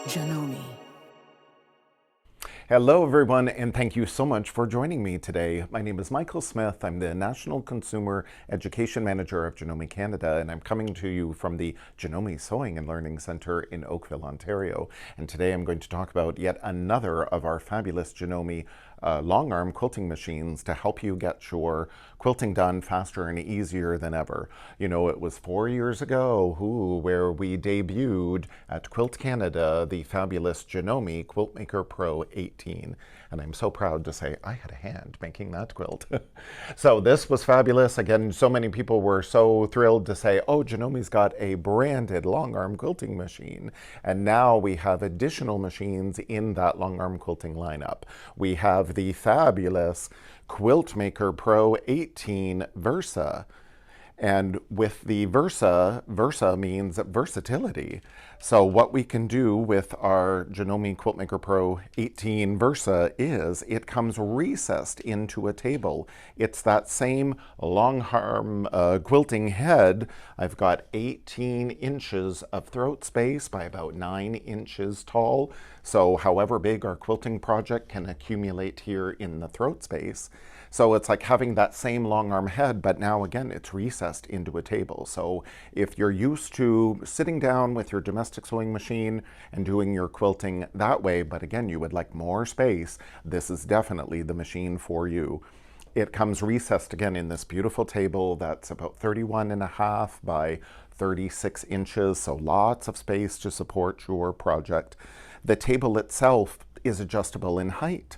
Janome. Hello everyone, and thank you so much for joining me today. My name is Michael Smith. I'm the National Consumer Education Manager of Janome Canada, and I'm coming to you from the Janome Sewing and Learning Centre in Oakville, Ontario. And today I'm going to talk about yet another of our fabulous Janome long arm quilting machines to help you get your quilting done faster and easier than ever. You know, it was 4 years ago where we debuted at Quilt Canada the fabulous Janome QMPro 18. And I'm so proud to say I had a hand making that quilt. So this was fabulous. Again, so many people were so thrilled to say, oh, Janome's got a branded long arm quilting machine. And now we have additional machines in that long arm quilting lineup. We have the fabulous Quiltmaker Pro 18 Versa. And with the Versa means versatility. So what we can do with our Janome Quiltmaker Pro 18 Versa is it comes recessed into a table. It's that same longarm quilting head. I've got 18 inches of throat space by about 9 inches tall. So however big our quilting project can accumulate here in the throat space. So it's like having that same long arm head, but now again, it's recessed into a table. So if you're used to sitting down with your domestic sewing machine and doing your quilting that way, but again, you would like more space, this is definitely the machine for you. It comes recessed again in this beautiful table that's about 31.5 by 36 inches, so lots of space to support your project. The table itself is adjustable in height.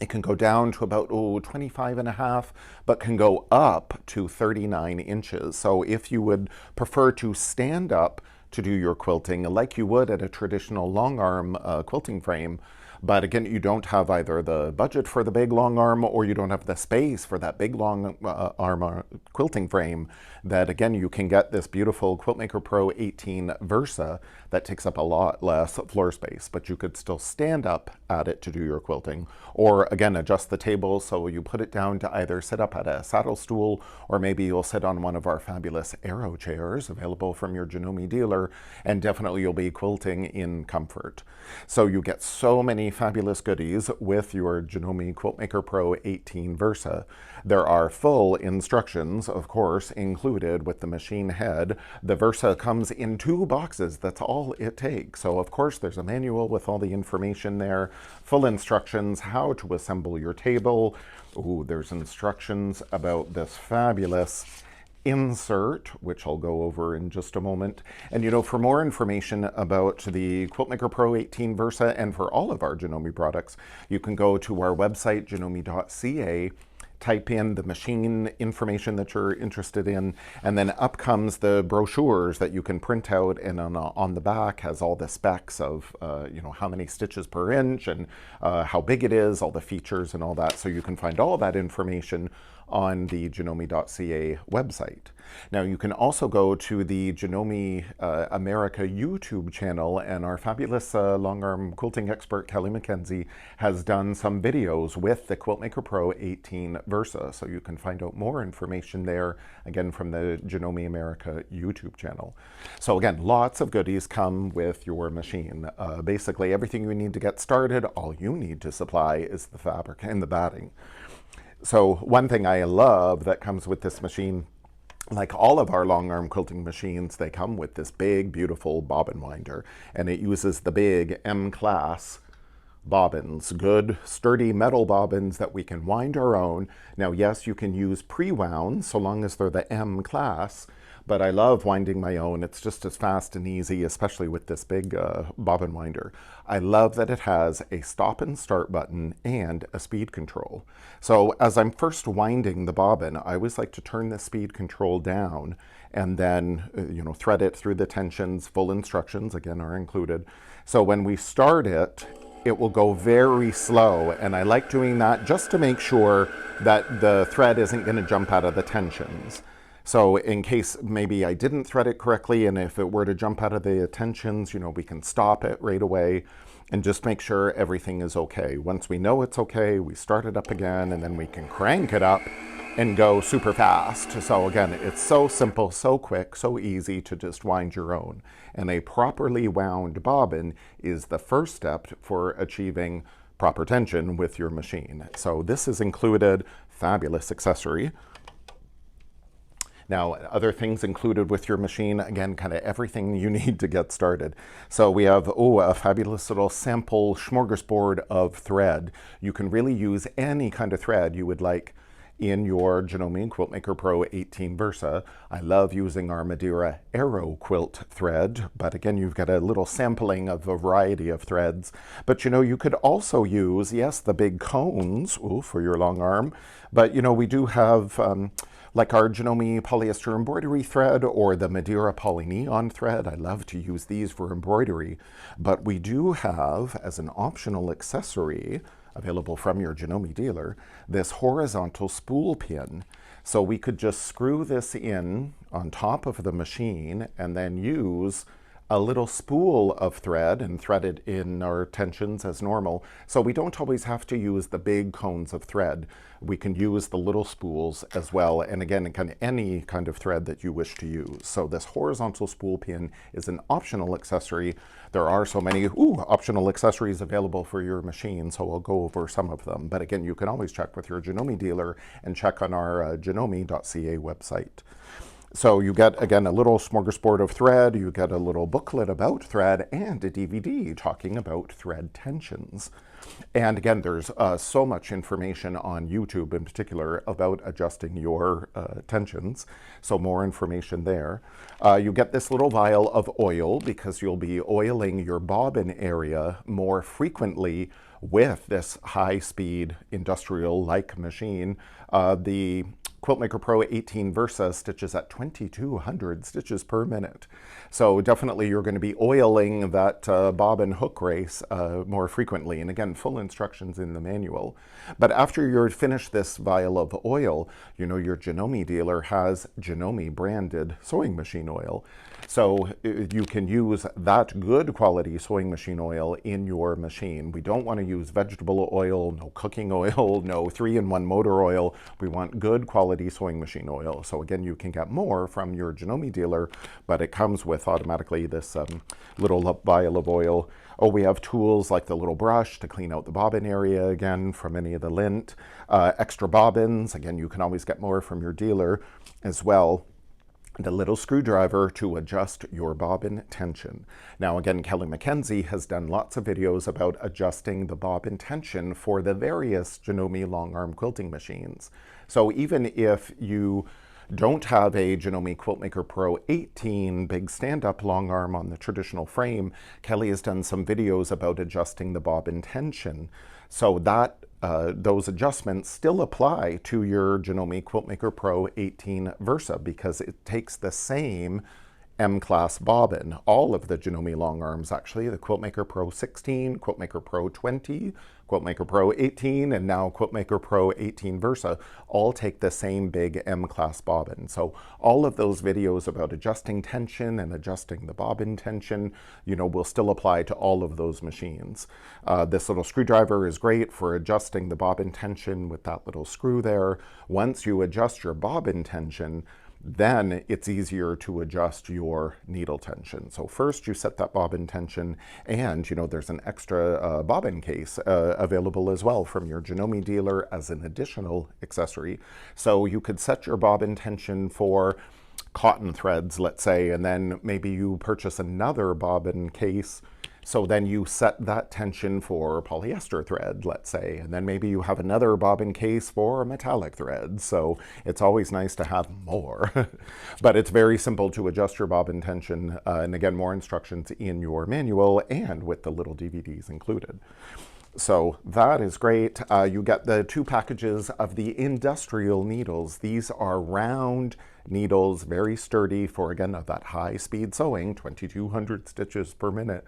It can go down to about 25.5, but can go up to 39 inches. So if you would prefer to stand up to do your quilting like you would at a traditional long arm quilting frame, but again, you don't have either the budget for the big long arm or you don't have the space for that big long arm quilting frame, that again, you can get this beautiful Quiltmaker Pro 18 Versa that takes up a lot less floor space, but you could still stand up at it to do your quilting, or again, adjust the table so you put it down to either sit up at a saddle stool, or maybe you'll sit on one of our fabulous Aero chairs available from your Janome dealer, and definitely you'll be quilting in comfort. So you get so many fabulous goodies with your Janome Quiltmaker Pro 18 Versa. There are full instructions, of course, included with the machine head. The Versa comes in 2 boxes. That's all it takes. So of course there's a manual with all the information there, full instructions how to assemble your table. Ooh, there's instructions about this fabulous insert, which I'll go over in just a moment. And you know, for more information about the Quiltmaker Pro 18 Versa and for all of our Janome products, you can go to our website, janome.ca, type in the machine information that you're interested in, and then up comes the brochures that you can print out, and on the back has all the specs of you know, how many stitches per inch and how big it is, all the features and all that. So you can find all that information on the janome.ca website. Now you can also go to the Janome America YouTube channel, and our fabulous long arm quilting expert Kelly McKenzie has done some videos with the Quiltmaker Pro 18 Versa, so you can find out more information there, again from the Janome America YouTube channel. So again, lots of goodies come with your machine. Basically everything you need to get started, all you need to supply is the fabric and the batting. So one thing I love that comes with this machine, like all of our long arm quilting machines, they come with this big, beautiful bobbin winder, and it uses the big M-class bobbins, good sturdy metal bobbins that we can wind our own. Now, yes, you can use pre-wound so long as they're the M-class, but I love winding my own. It's just as fast and easy, especially with this big bobbin winder. I love that it has a stop and start button and a speed control. So as I'm first winding the bobbin, I always like to turn the speed control down and then you know, thread it through the tensions. Full instructions again are included. So when we start it, it will go very slow, and I like doing that just to make sure that the thread isn't going to jump out of the tensions. So in case maybe I didn't thread it correctly, and if it were to jump out of the tensions, you know, we can stop it right away and just make sure everything is okay. Once we know it's okay, we start it up again, and then we can crank it up and go super fast. So again, it's so simple, so quick, so easy to just wind your own. And a properly wound bobbin is the first step for achieving proper tension with your machine. So this is included, fabulous accessory. Now, other things included with your machine, again, kind of everything you need to get started. So we have, a fabulous little sample smorgasbord of thread. You can really use any kind of thread you would like in your Janome QuiltMaker 18 Versa. I love using our Madeira Aero quilt thread, but again, you've got a little sampling of a variety of threads. But you could also use, yes, the big cones, for your long arm, but we do have like our Janome polyester embroidery thread or the Madeira polyneon thread. I love to use these for embroidery, but we do have, as an optional accessory, available from your Janome dealer, this horizontal spool pin. So we could just screw this in on top of the machine and then use a little spool of thread and thread it in our tensions as normal. So we don't always have to use the big cones of thread. We can use the little spools as well. And again, any kind of thread that you wish to use. So this horizontal spool pin is an optional accessory. There are so many optional accessories available for your machine, so we'll go over some of them. But again, you can always check with your Janome dealer and check on our janome.ca website. So you get, again, a little smorgasbord of thread, you get a little booklet about thread, and a DVD talking about thread tensions. And again, there's so much information on YouTube in particular about adjusting your tensions, so more information there. You get this little vial of oil because you'll be oiling your bobbin area more frequently with this high-speed industrial-like machine. The QuiltMaker 18 Versa stitches at 2,200 stitches per minute. So definitely you're going to be oiling that bobbin hook race more frequently. And again, full instructions in the manual. But after you're finished this vial of oil, your Janome dealer has Janome branded sewing machine oil. So you can use that good quality sewing machine oil in your machine. We don't want to use vegetable oil, no cooking oil, no 3-in-1 motor oil. We want good quality sewing machine oil. So again, you can get more from your Janome dealer, but it comes with automatically this little vial of oil. We have tools like the little brush to clean out the bobbin area again from any of the lint. Extra bobbins, again, you can always get more from your dealer as well. The little screwdriver to adjust your bobbin tension. Now again, Kelly McKenzie has done lots of videos about adjusting the bobbin tension for the various Janome long arm quilting machines. So even if you don't have a Janome QuiltMaker 18 big stand-up long arm on the traditional frame, Kelly has done some videos about adjusting the bobbin tension. So that those adjustments still apply to your Janome QuiltMaker 18 Versa because it takes the same M-class bobbin. All of the Janome long arms, actually, the QuiltMaker 16, QuiltMaker 20, QuiltMaker 18, and now QuiltMaker 18 Versa, all take the same big M-class bobbin. So all of those videos about adjusting tension and adjusting the bobbin tension, will still apply to all of those machines. This little screwdriver is great for adjusting the bobbin tension with that little screw there. Once you adjust your bobbin tension, then it's easier to adjust your needle tension. So first you set that bobbin tension, and there's an extra bobbin case available as well from your Janome dealer as an additional accessory. So you could set your bobbin tension for cotton threads, let's say, and then maybe you purchase another bobbin case. So then you set that tension for polyester thread, let's say, and then maybe you have another bobbin case for metallic thread. So it's always nice to have more. But it's very simple to adjust your bobbin tension. And again, more instructions in your manual and with the little DVDs included. So that is great. You get the 2 packages of the industrial needles. These are round needles, very sturdy for, again, that high-speed sewing, 2,200 stitches per minute.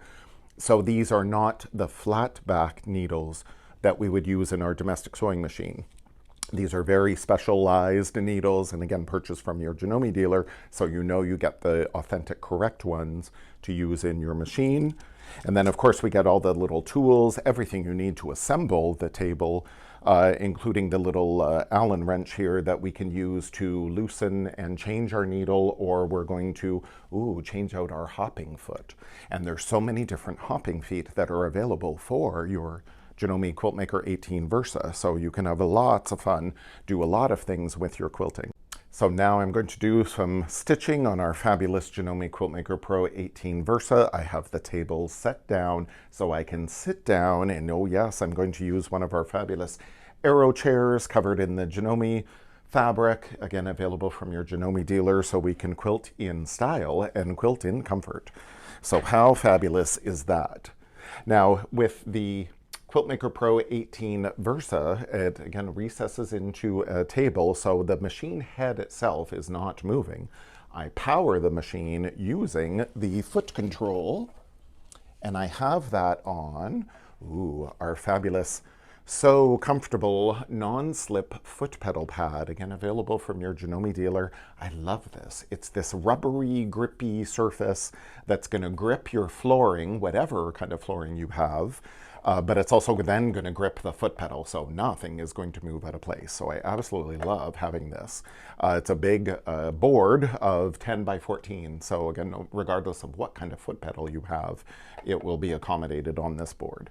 So these are not the flat back needles that we would use in our domestic sewing machine. These are very specialized needles, and again, purchased from your Janome dealer, so you get the authentic, correct ones to use in your machine. And then, of course, we get all the little tools, everything you need to assemble the table. including the little Allen wrench here that we can use to loosen and change our needle, or we're going to change out our hopping foot. And there's so many different hopping feet that are available for your Janome QuiltMaker 18 Versa, so you can have lots of fun, do a lot of things with your quilting. So now I'm going to do some stitching on our fabulous Janome QuiltMaker 18 Versa. I have the table set down so I can sit down, and oh yes, I'm going to use one of our fabulous Aero chairs covered in the Janome fabric, again available from your Janome dealer, so we can quilt in style and quilt in comfort. So how fabulous is that? Now with the QuiltMaker Pro 18 Versa, it again recesses into a table, so the machine head itself is not moving. I power the machine using the foot control, and I have that on our fabulous So Comfortable non-slip foot pedal pad, again available from your Janome dealer. I love this. It's this rubbery, grippy surface that's going to grip your flooring, whatever kind of flooring you have, but it's also then going to grip the foot pedal, so nothing is going to move out of place. So I absolutely love having this. It's a big board of 10 by 14, so again, regardless of what kind of foot pedal you have, it will be accommodated on this board.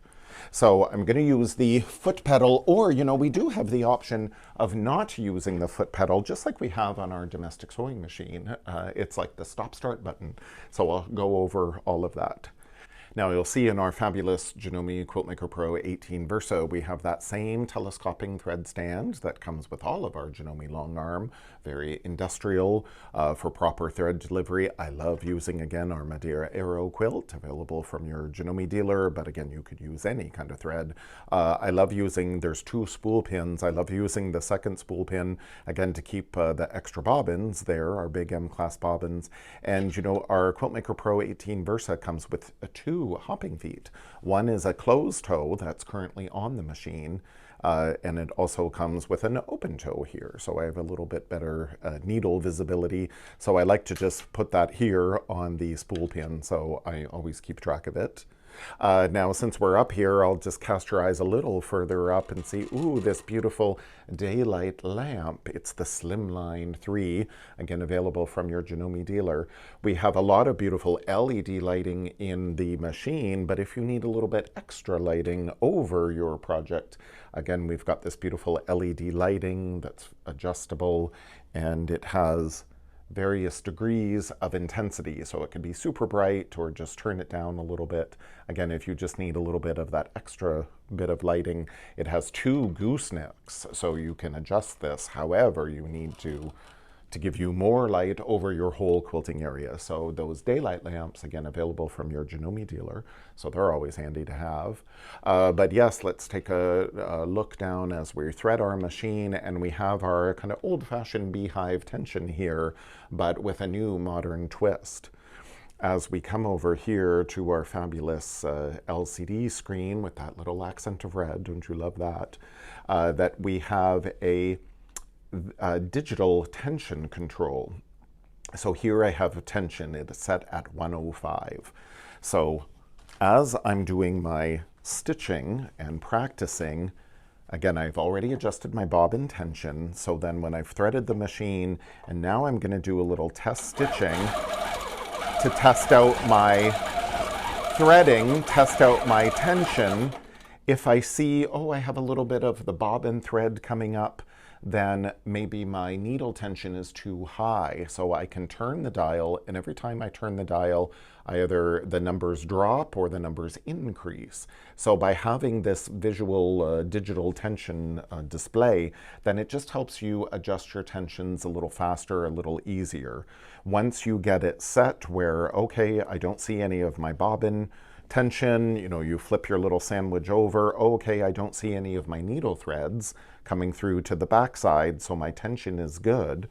So I'm going to use the foot pedal, or, you know, we do have the option of not using the foot pedal, just like we have on our domestic sewing machine. It's like the stop-start button. So I'll go over all of that. Now you'll see in our fabulous Janome QuiltMaker Pro 18 Versa, we have that same telescoping thread stand that comes with all of our Janome long arm, very industrial for proper thread delivery. I love using, again, our Madeira Aero quilt, available from your Janome dealer, but again, you could use any kind of thread. I love using, there's 2 spool pins. I love using the second spool pin, again, to keep the extra bobbins there, our big M-class bobbins. And, you know, our QuiltMaker Pro 18 Versa comes with 2 hopping feet. One is a closed toe that's currently on the machine, and it also comes with an open toe here, so I have a little bit better needle visibility. So I like to just put that here on the spool pin, so I always keep track of it. Now, since we're up here, I'll just cast your eyes a little further up and see, this beautiful daylight lamp. It's the Slimline 3, again, available from your Janome dealer. We have a lot of beautiful LED lighting in the machine, but if you need a little bit extra lighting over your project, again, we've got this beautiful LED lighting that's adjustable, and it has various degrees of intensity, so it could be super bright or just turn it down a little bit. Again, if you just need a little bit of that extra bit of lighting, it has 2 goosenecks, so you can adjust this however you need to give you more light over your whole quilting area. So those daylight lamps, again, available from your Janome dealer, so they're always handy to have. But yes, let's take a look down as we thread our machine, and we have our kind of old-fashioned beehive tension here, but with a new modern twist. As we come over here to our fabulous LCD screen with that little accent of red, don't you love that? That we have a digital tension control. So here I have a tension, it's set at 105. So as I'm doing my stitching and practicing, again, I've already adjusted my bobbin tension, so then when I've threaded the machine, and now I'm going to do a little test stitching to test out my threading, test out my tension. If I see, I have a little bit of the bobbin thread coming up, then maybe my needle tension is too high. So I can turn the dial, and every time I turn the dial, either the numbers drop or the numbers increase. So by having this visual digital tension display, then it just helps you adjust your tensions a little faster, a little easier. Once you get it set where, okay, I don't see any of my bobbin tension, you know, you flip your little sandwich over, okay, I don't see any of my needle threads coming through to the backside, so my tension is good.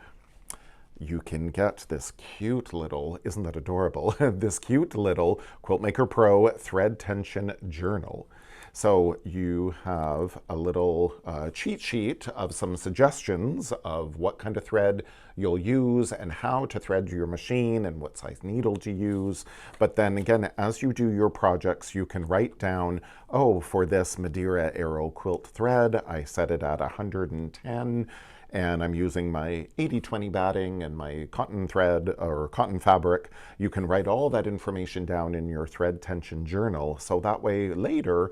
You can get this cute little, isn't that adorable, this cute little QuiltMaker Pro thread tension journal. So you have a little cheat sheet of some suggestions of what kind of thread you'll use and how to thread your machine and what size needle to use. But then again, as you do your projects, you can write down, oh, for this Madeira Arrow quilt thread, I set it at 110. And I'm using my 80-20 batting and my cotton thread or cotton fabric. You can write all that information down in your thread tension journal. So that way later,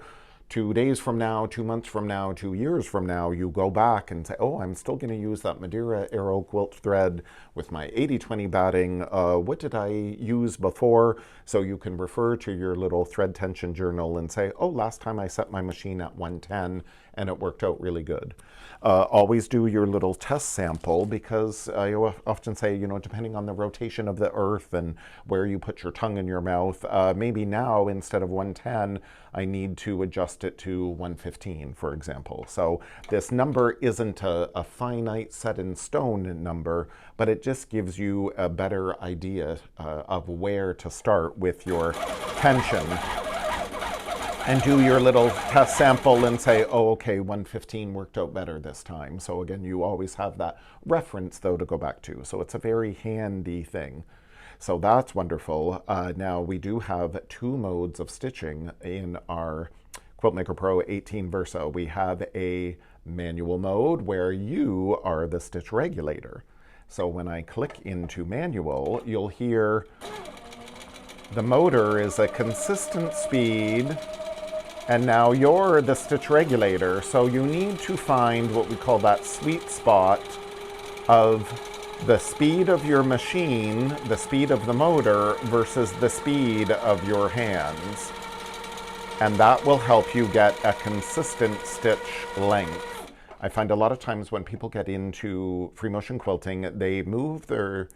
2 days from now, 2 months from now, 2 years from now, you go back and say, oh, I'm still going to use that Madeira Arrow quilt thread with my 80-20 batting. What did I use before? So you can refer to your little thread tension journal and say, oh, last time I set my machine at 110 and it worked out really good. Always do your little test sample, because I often say, you know, depending on the rotation of the earth and where you put your tongue in your mouth, maybe now instead of 110, I need to adjust it to 115, for example. So this number isn't a finite set in stone number, but it just gives you a better idea of where to start with your tension. And do your little test sample and say, oh, okay, 115 worked out better this time. So again, you always have that reference, though, to go back to. So it's a very handy thing. So that's wonderful. Now, we do have 2 modes of stitching in our Quiltmaker Pro 18 Versa. We have a manual mode where you are the stitch regulator. So when I click into manual, you'll hear the motor is a consistent speed. And now you're the stitch regulator, so you need to find what we call that sweet spot of the speed of your machine, the speed of the motor, versus the speed of your hands. And that will help you get a consistent stitch length. I find a lot of times when people get into free motion quilting, they move their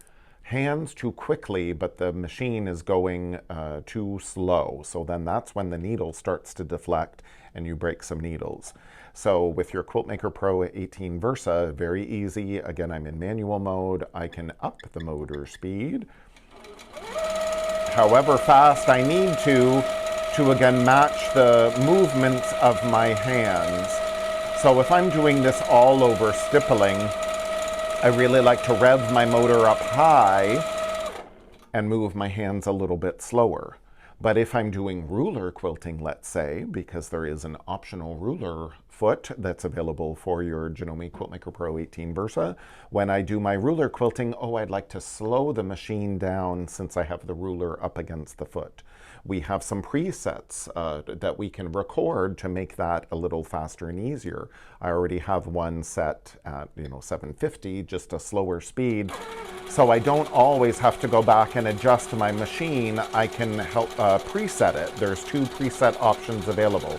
hands too quickly, but the machine is going too slow. So then that's when the needle starts to deflect and you break some needles. So with your Quiltmaker Pro 18 Versa, very easy. Again, I'm in manual mode. I can up the motor speed however fast I need to again match the movements of my hands. So if I'm doing this all over stippling, I really like to rev my motor up high and move my hands a little bit slower. But if I'm doing ruler quilting, let's say, because there is an optional ruler foot that's available for your Janome Quiltmaker Pro 18 Versa, when I do my ruler quilting, oh, I'd like to slow the machine down since I have the ruler up against the foot. We have some presets that we can record to make that a little faster and easier. I already have one set at 750, just a slower speed. So I don't always have to go back and adjust my machine. I can help preset it. There's 2 preset options available.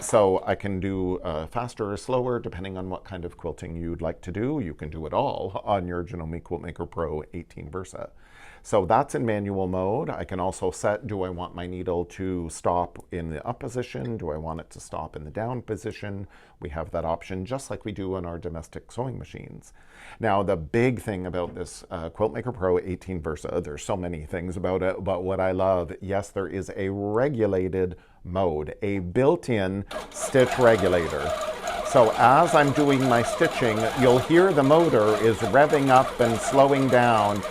So I can do faster or slower depending on what kind of quilting you'd like to do. You can do it all on your Janome Quiltmaker Pro 18 Versa. So that's in manual mode. I can also set, do I want my needle to stop in the up position? Do I want it to stop in the down position? We have that option just like we do on our domestic sewing machines. Now, the big thing about this Quiltmaker Pro 18 Versa, there's so many things about it, but what I love, yes, there is a regulated mode, a built-in stitch regulator. So as I'm doing my stitching, you'll hear the motor is revving up and slowing down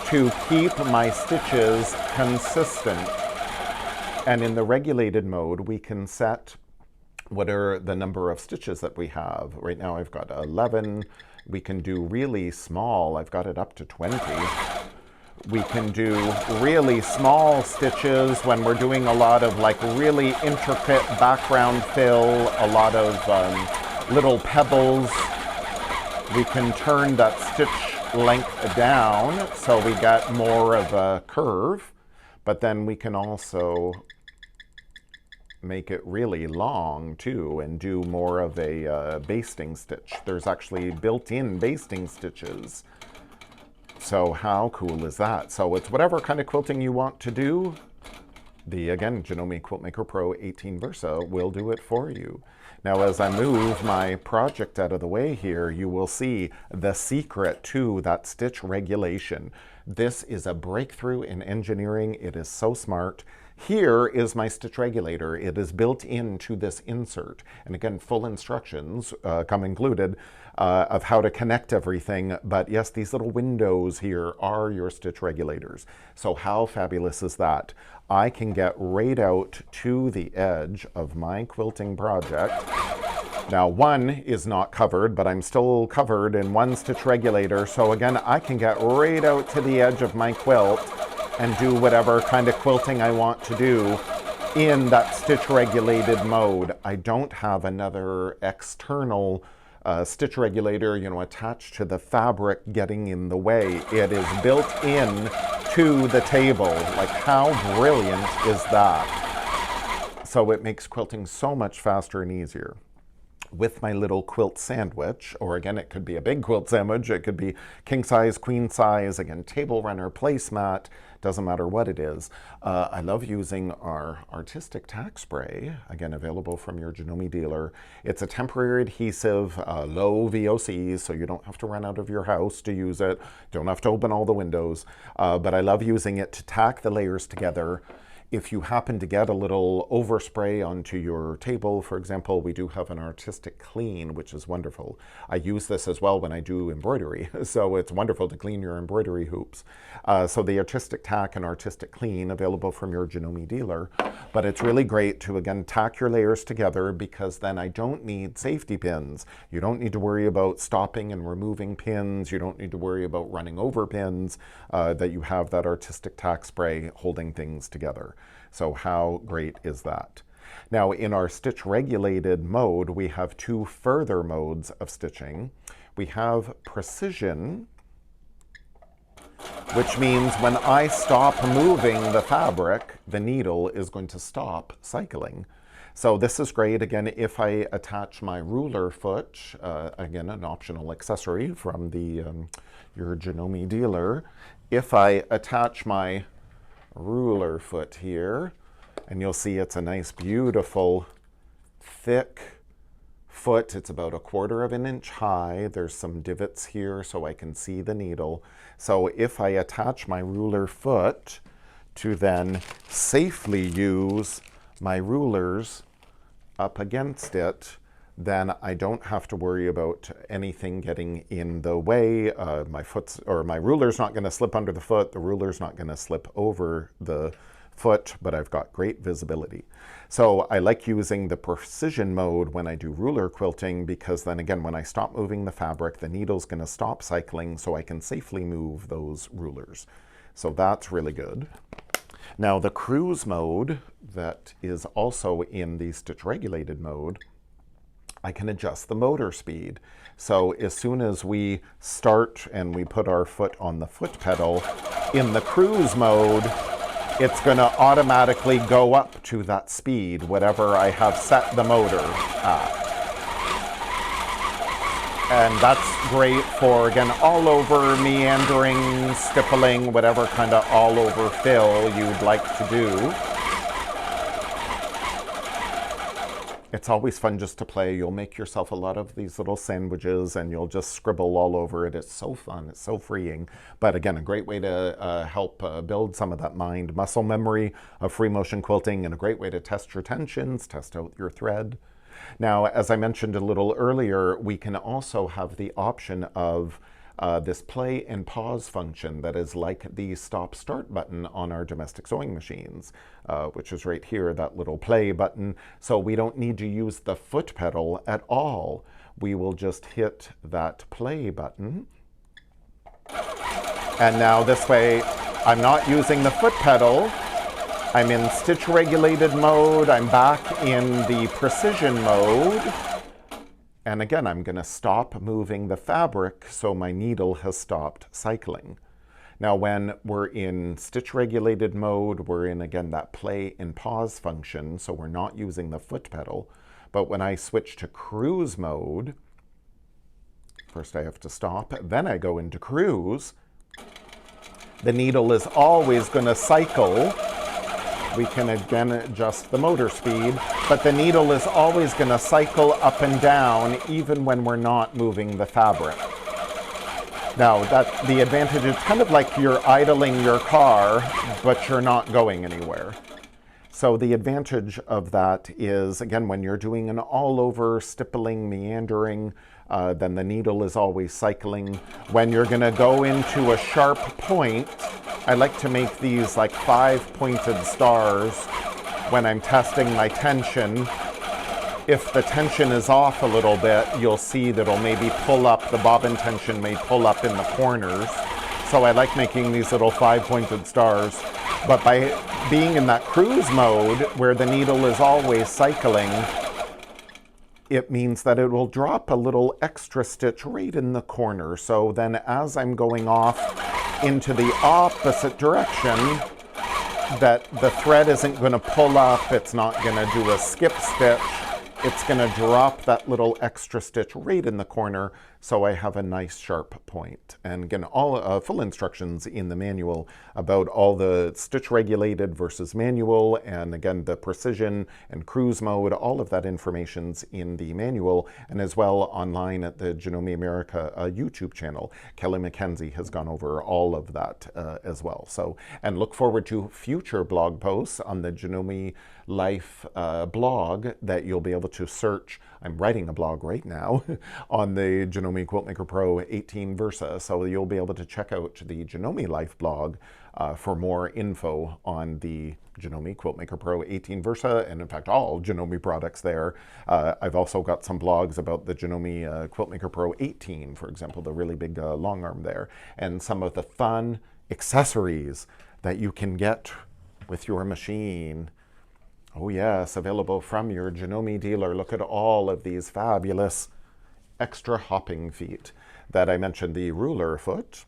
to keep my stitches consistent. And in the regulated mode, we can set what are the number of stitches that we have. Right now I've got 11. We can do really small. I've got it up to 20. We can do really small stitches when we're doing a lot of like really intricate background fill, a lot of little pebbles. We can turn that stitch length down so we get more of a curve, but then we can also make it really long too and do more of a basting stitch. There's actually built-in basting stitches. So how cool is that? So it's whatever kind of quilting you want to do. The, again, Janome Quiltmaker Pro 18 Versa will do it for you. Now, as I move my project out of the way here, you will see the secret to that stitch regulation. This is a breakthrough in engineering. It is so smart. Here is my stitch regulator. It is built into this insert. And again, full instructions come included of how to connect everything. But yes, these little windows here are your stitch regulators. So how fabulous is that? I can get right out to the edge of my quilting project. Now, one is not covered, but I'm still covered in one stitch regulator. So again, I can get right out to the edge of my quilt and do whatever kind of quilting I want to do in that stitch regulated mode. I don't have another external stitch regulator, attached to the fabric getting in the way. It is built in to the table. Like, how brilliant is that? So it makes quilting so much faster and easier. With my little quilt sandwich, or again, it could be a big quilt sandwich, it could be king size, queen size, again, table runner, placemat, doesn't matter what it is. I love using our artistic tack spray, again, available from your Janome dealer. It's a temporary adhesive, low VOCs, so you don't have to run out of your house to use it, don't have to open all the windows, but I love using it to tack the layers together. If you happen to get a little overspray onto your table, for example, we do have an artistic clean, which is wonderful. I use this as well when I do embroidery, so it's wonderful to clean your embroidery hoops. So the artistic tack and artistic clean available from your Janome dealer, but it's really great to, again, tack your layers together, because then I don't need safety pins. You don't need to worry about stopping and removing pins. You don't need to worry about running over pins, that you have that artistic tack spray holding things together. So how great is that? Now, in our stitch regulated mode, we have two further modes of stitching. We have precision, which means when I stop moving the fabric, the needle is going to stop cycling. So this is great, again, if I attach my ruler foot, again, an optional accessory from your Janome dealer. If I attach my ruler foot here, and you'll see it's a nice, beautiful, thick foot. It's about 1/4 of an inch high. There's some divots here so I can see the needle. So if I attach my ruler foot to then safely use my rulers up against it, then I don't have to worry about anything getting in the way. My ruler's not going to slip under the foot. The ruler's not going to slip over the foot, but I've got great visibility. So I like using the precision mode when I do ruler quilting, because then again, when I stop moving the fabric, the needle's going to stop cycling so I can safely move those rulers. So that's really good. Now the cruise mode, that is also in the stitch regulated mode, I can adjust the motor speed. So as soon as we start and we put our foot on the foot pedal, in the cruise mode, it's going to automatically go up to that speed, whatever I have set the motor at. And that's great for, again, all over meandering, stippling, whatever kind of all over fill you'd like to do. It's always fun just to play. You'll make yourself a lot of these little sandwiches and you'll just scribble all over it. It's so fun. It's so freeing. But again, a great way to help build some of that mind muscle memory of free motion quilting, and a great way to test your tensions, test out your thread. Now, as I mentioned a little earlier, we can also have the option of this play and pause function that is like the stop start button on our domestic sewing machines, which is right here, that little play button. So we don't need to use the foot pedal at all. We will just hit that play button. And now this way, I'm not using the foot pedal. I'm in stitch regulated mode. I'm back in the precision mode. And again, I'm going to stop moving the fabric so my needle has stopped cycling. Now, when we're in stitch regulated mode, we're in, again, that play and pause function, so we're not using the foot pedal. But when I switch to cruise mode, first I have to stop, then I go into cruise. The needle is always going to cycle. We can again adjust the motor speed, but the needle is always going to cycle up and down even when we're not moving the fabric. Now, the advantage, it's kind of like you're idling your car, but you're not going anywhere. So the advantage of that is, again, when you're doing an all-over stippling, meandering, then the needle is always cycling. When you're going to go into a sharp point, I like to make these like 5-pointed stars when I'm testing my tension. If the tension is off a little bit, you'll see that it'll maybe pull up, the bobbin tension may pull up in the corners. So I like making these little 5-pointed stars. But by being in that cruise mode, where the needle is always cycling, it means that it will drop a little extra stitch right in the corner. So then as I'm going off into the opposite direction, that the thread isn't going to pull up, it's not going to do a skip stitch, it's going to drop that little extra stitch right in the corner, so I have a nice sharp point. And again, all full instructions in the manual about all the stitch regulated versus manual, and again, the precision and cruise mode, all of that information's in the manual, and as well online at the Janome America YouTube channel. Kelly McKenzie has gone over all of that as well. So, and look forward to future blog posts on the Janome Life blog that you'll be able to search. I'm writing a blog right now on the Janome QuiltMaker 18 Versa, so you'll be able to check out the Janome Life blog for more info on the Janome QuiltMaker 18 Versa, and in fact all Janome products there. I've also got some blogs about the Janome QuiltMaker 18, for example, the really big long arm there, and some of the fun accessories that you can get with your machine. Oh yes, available from your Janome dealer. Look at all of these fabulous extra hopping feet that I mentioned, the ruler foot.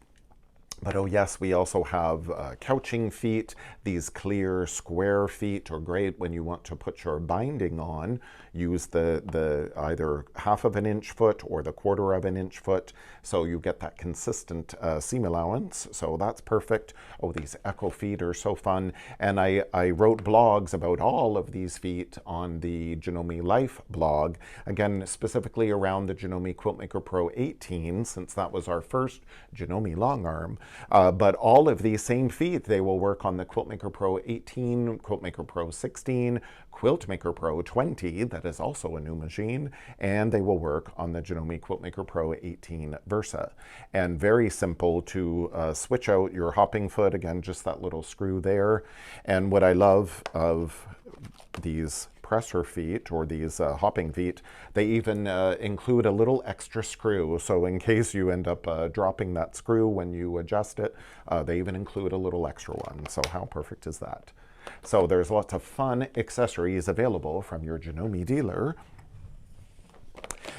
But oh yes, we also have couching feet. These clear square feet are great when you want to put your binding on. Use the either 1/2 of an inch foot or the 1/4 of an inch foot, so you get that consistent seam allowance. So that's perfect. Oh, these echo feet are so fun. And I wrote blogs about all of these feet on the Janome Life blog, again, specifically around the Janome QuiltMaker 18, since that was our first Janome long arm. But all of these same feet, they will work on the QuiltMaker 18, QuiltMaker 16, QuiltMaker 20, that is also a new machine, and they will work on the Janome QuiltMaker 18 Versa. And very simple to switch out your hopping foot, again, just that little screw there. And what I love of these presser feet, or these hopping feet, they even include a little extra screw. So in case you end up dropping that screw when you adjust it, they even include a little extra one. So how perfect is that? So there's lots of fun accessories available from your Janome dealer.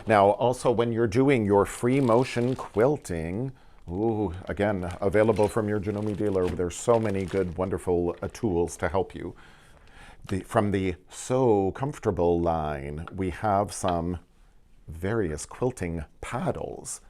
Now also when you're doing your free motion quilting, ooh, again, available from your Janome dealer, there's so many good, wonderful tools to help you. From the So Comfortable line, we have some various quilting paddles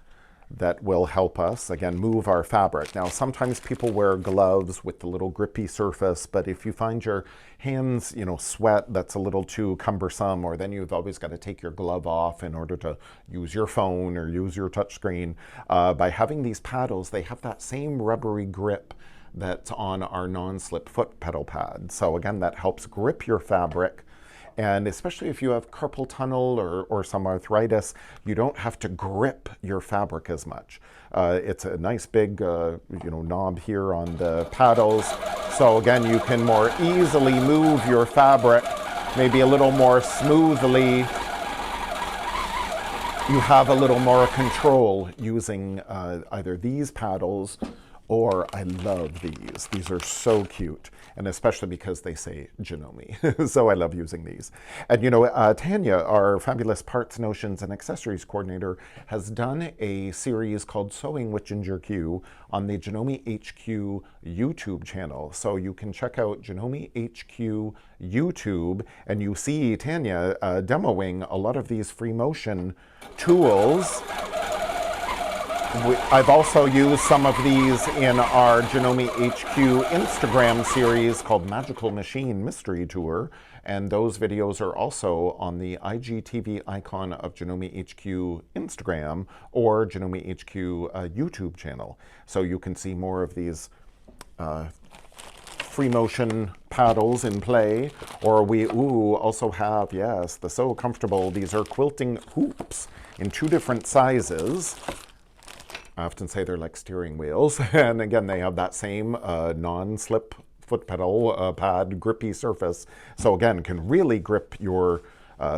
that will help us, again, move our fabric. Now, sometimes people wear gloves with the little grippy surface, but if you find your hands, sweat, that's a little too cumbersome, or then you've always got to take your glove off in order to use your phone or use your touchscreen. By having these paddles, they have that same rubbery grip that's on our non-slip foot pedal pad. So again, that helps grip your fabric. And especially if you have carpal tunnel or some arthritis, you don't have to grip your fabric as much. It's a nice big knob here on the paddles. So again, you can more easily move your fabric, maybe a little more smoothly. You have a little more control using either these paddles, or I love these. These are so cute, and especially because they say Janome. So I love using these. And Tanya, our fabulous parts, notions, and accessories coordinator, has done a series called Sewing with Ginger Q on the Janome HQ YouTube channel. So you can check out Janome HQ YouTube, and you see Tanya demoing a lot of these free motion tools. I've also used some of these in our Janome HQ Instagram series called Magical Machine Mystery Tour, and those videos are also on the IGTV icon of Janome HQ Instagram or Janome HQ YouTube channel. So you can see more of these free motion paddles in play. Or we also have, yes, the So Comfortable. These are quilting hoops in 2 different sizes. I often say they're like steering wheels. And again, they have that same non-slip foot pedal pad, grippy surface. So again, can really grip your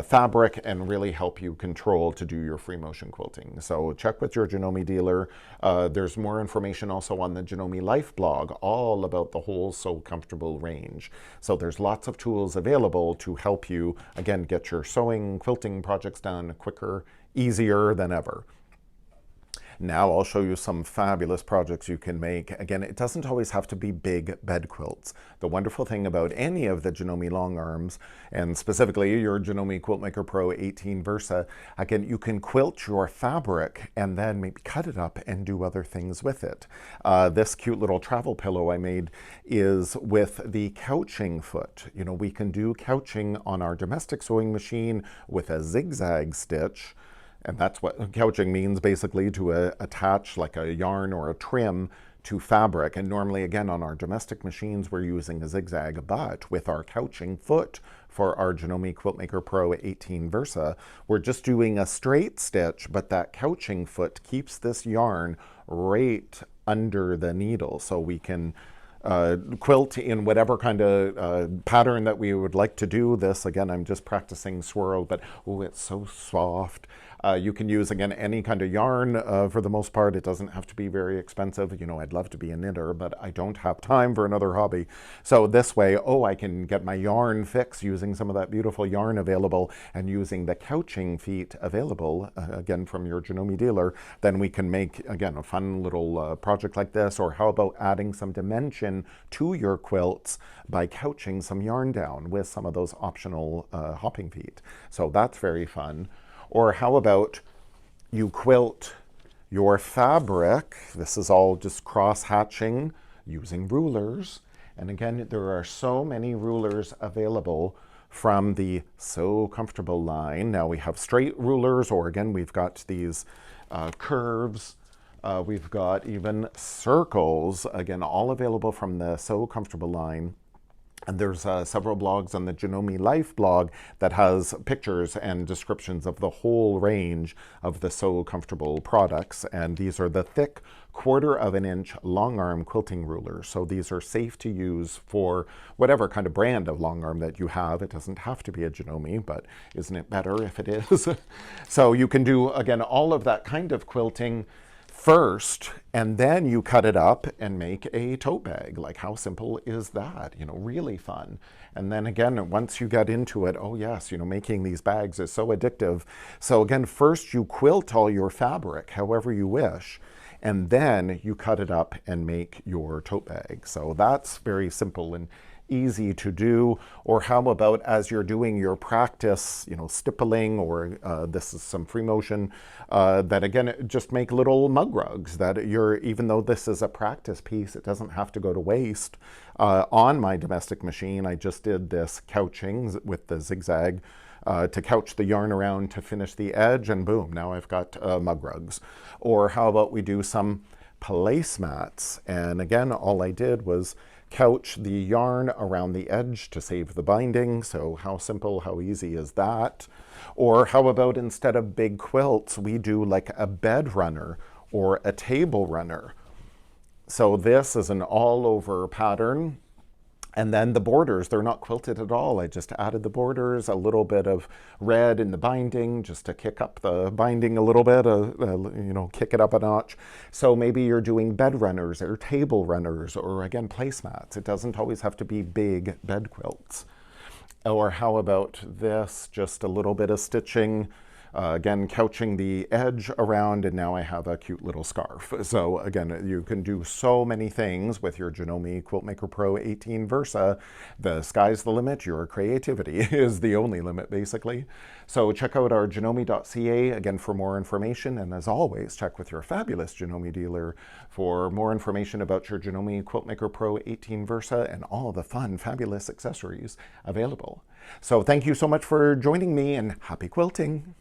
fabric and really help you control to do your free motion quilting. So check with your Janome dealer. There's more information also on the Janome Life blog, all about the whole So Comfortable range. So there's lots of tools available to help you, again, get your sewing, quilting projects done quicker, easier than ever. Now I'll show you some fabulous projects you can make. Again, it doesn't always have to be big bed quilts. The wonderful thing about any of the Janome long arms, and specifically your Janome QuiltMaker-Pro 18 Versa, again, you can quilt your fabric and then maybe cut it up and do other things with it. This cute little travel pillow I made is with the couching foot. You know, we can do couching on our domestic sewing machine with a zigzag stitch. And that's what couching means, basically, to attach like a yarn or a trim to fabric. And normally, again, on our domestic machines, we're using a zigzag. But with our couching foot for our Janome QuiltMaker-Pro 18 Versa, we're just doing a straight stitch, but that couching foot keeps this yarn right under the needle. So we can quilt in whatever kind of pattern that we would like to do this. Again, I'm just practicing swirl, but oh, it's so soft. You can use, again, any kind of yarn for the most part. It doesn't have to be very expensive. You know, I'd love to be a knitter, but I don't have time for another hobby. So this way, I can get my yarn fix using some of that beautiful yarn available and using the couching feet available, again, from your Janome dealer. Then we can make, again, a fun little project like this. Or how about adding some dimension to your quilts by couching some yarn down with some of those optional hopping feet. So that's very fun. Or how about you quilt your fabric? This is all just cross-hatching using rulers. And again, there are so many rulers available from the So Comfortable line. Now we have straight rulers, or again, we've got these curves. We've got even circles, again, all available from the So Comfortable line. And there's several blogs on the Janome Life blog that has pictures and descriptions of the whole range of the So Comfortable products. And these are the thick 1/4 inch long arm quilting rulers. So these are safe to use for whatever kind of brand of long arm that you have. It doesn't have to be a Janome, but isn't it better if it is? So you can do, again, all of that kind of quilting first, and then you cut it up and make a tote bag. Like, how simple is that? You know, really fun. And then again, once you get into it, oh yes, you know, making these bags is so addictive. So again, first you quilt all your fabric however you wish, and then you cut it up and make your tote bag. So that's very simple and easy to do. Or how about as you're doing your practice, you know, stippling, or this is some free motion, that again, just make little mug rugs that even though this is a practice piece, it doesn't have to go to waste. On my domestic machine, I just did this couching with the zigzag to couch the yarn around to finish the edge, and boom, now I've got mug rugs. Or how about we do some placemats? And again, all I did was couch the yarn around the edge to save the binding. So how simple, how easy is that? Or how about instead of big quilts, we do like a bed runner or a table runner. So this is an all over pattern. And then the borders, they're not quilted at all. I just added the borders, a little bit of red in the binding just to kick up the binding a little bit, you know, kick it up a notch. So maybe you're doing bed runners or table runners, or again, placemats. It doesn't always have to be big bed quilts. Or how about this, just a little bit of stitching again, couching the edge around, and now I have a cute little scarf. So again, you can do so many things with your Janome QuiltMaker Pro 18 Versa. The sky's the limit. Your creativity is the only limit, basically. So check out our janome.ca again for more information, and as always, check with your fabulous Janome dealer for more information about your Janome QuiltMaker Pro 18 Versa and all the fun, fabulous accessories available. So thank you so much for joining me, and happy quilting!